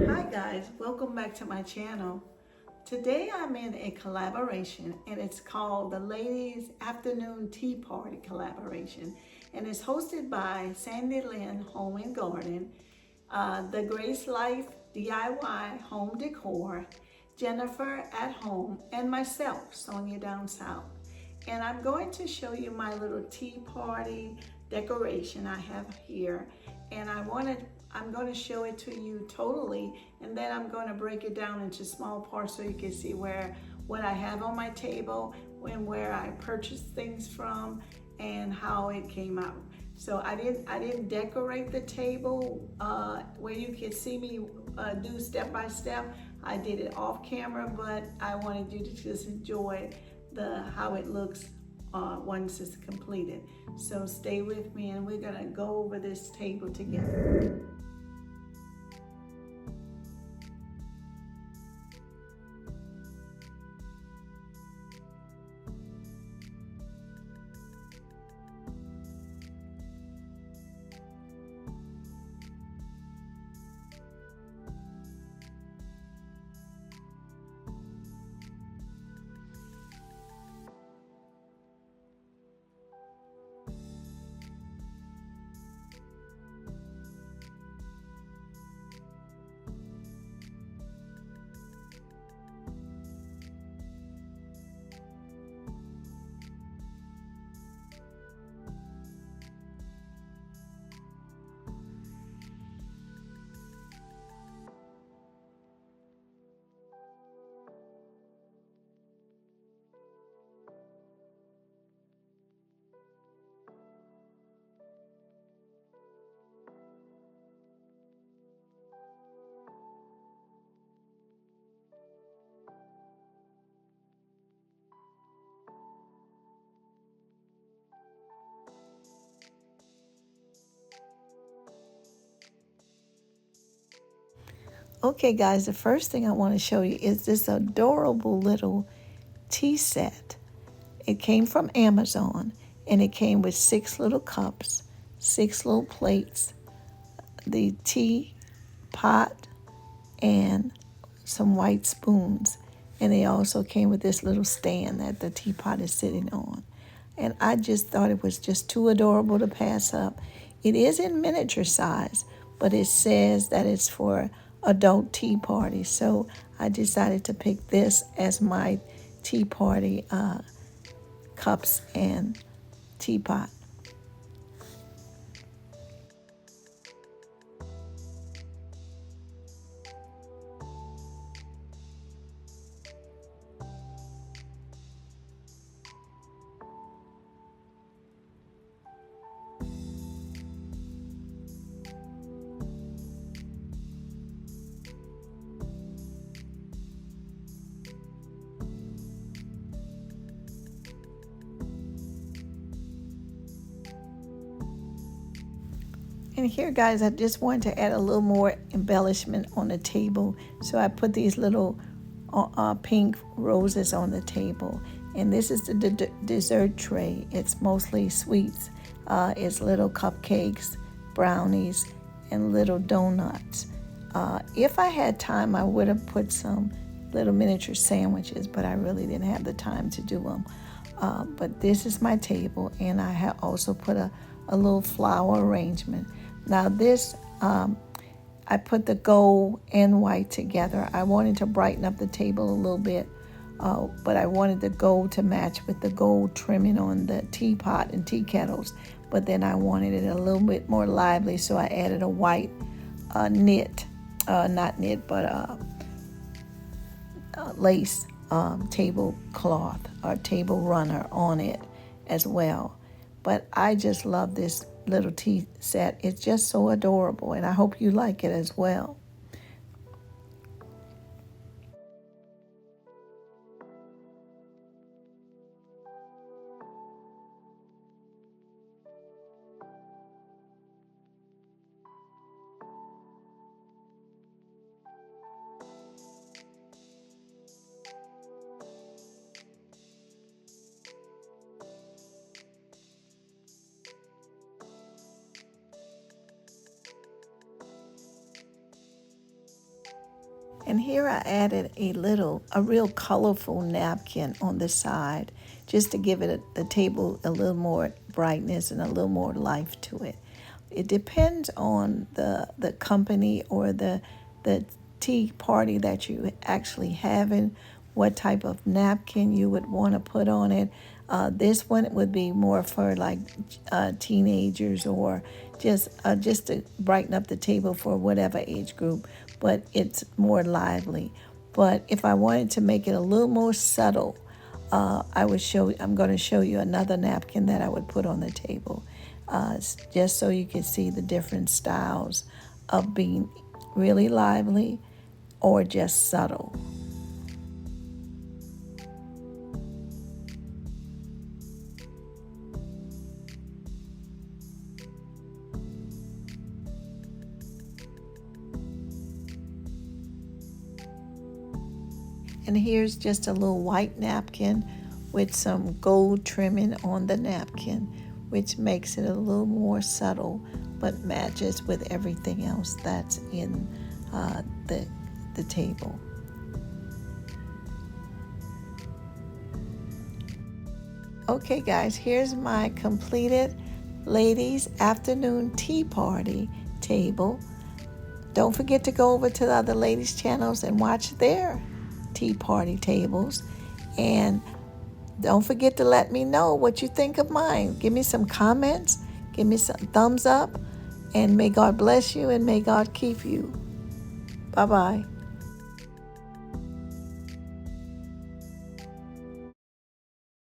Hi guys, welcome back to my channel. Today I'm in a collaboration and it's called the Ladies Afternoon Tea Party Collaboration, and it's hosted by Sandylyn Home and Garden, the Grace Life DIY Home Decor, Jennifer at Home, and myself, Soniadownsouth. And I'm going to show you my little tea party decoration I have here. And I'm going to show it to you totally, and then I'm going to break it down into small parts so you can see what I have on my table and where I purchased things from and how it came out. So I didn't decorate the table where you can see me do step by step. I did it off camera, but I wanted you to just enjoy how it looks once it's completed. So stay with me and we're gonna go over this table together. Okay guys, the first thing I want to show you is this adorable little tea set. It came from Amazon and it came with 6 little cups, 6 little plates, the tea pot, and some white spoons. And they also came with this little stand that the teapot is sitting on. And I just thought it was just too adorable to pass up. It is in miniature size, but it says that it's for adult tea parties. So I decided to pick this as my tea party cups and teapot. And here, guys, I just wanted to add a little more embellishment on the table. So I put these little pink roses on the table. And this is the dessert tray. It's mostly sweets. It's little cupcakes, brownies, and little donuts. If I had time, I would have put some little miniature sandwiches, but I really didn't have the time to do them. But this is my table, and I have also put a little flower arrangement. Now this, I put the gold and white together. I wanted to brighten up the table a little bit, but I wanted the gold to match with the gold trimming on the teapot and tea kettles. But then I wanted it a little bit more lively, so I added a white not knit, but lace tablecloth or table runner on it as well. But I just love this little tea set. It's just so adorable, and I hope you like it as well. And here I added a real colorful napkin on the side, just to give it the table a little more brightness and a little more life to it. It depends on the company or the tea party that you actually having, what type of napkin you would want to put on it. This one would be more for like teenagers, or just to brighten up the table for whatever age group, but it's more lively. But if I wanted to make it a little more subtle, I'm going to show you another napkin that I would put on the table, just so you can see the different styles of being really lively or just subtle. And here's just a little white napkin with some gold trimming on the napkin, which makes it a little more subtle, but matches with everything else that's in the table. Okay guys, here's my completed ladies afternoon tea party table. Don't forget to go over to the other ladies' channels and watch their tea party tables. And don't forget to let me know what you think of mine. Give me some comments, give me some thumbs up, and may God bless you and may God keep you. Bye-bye.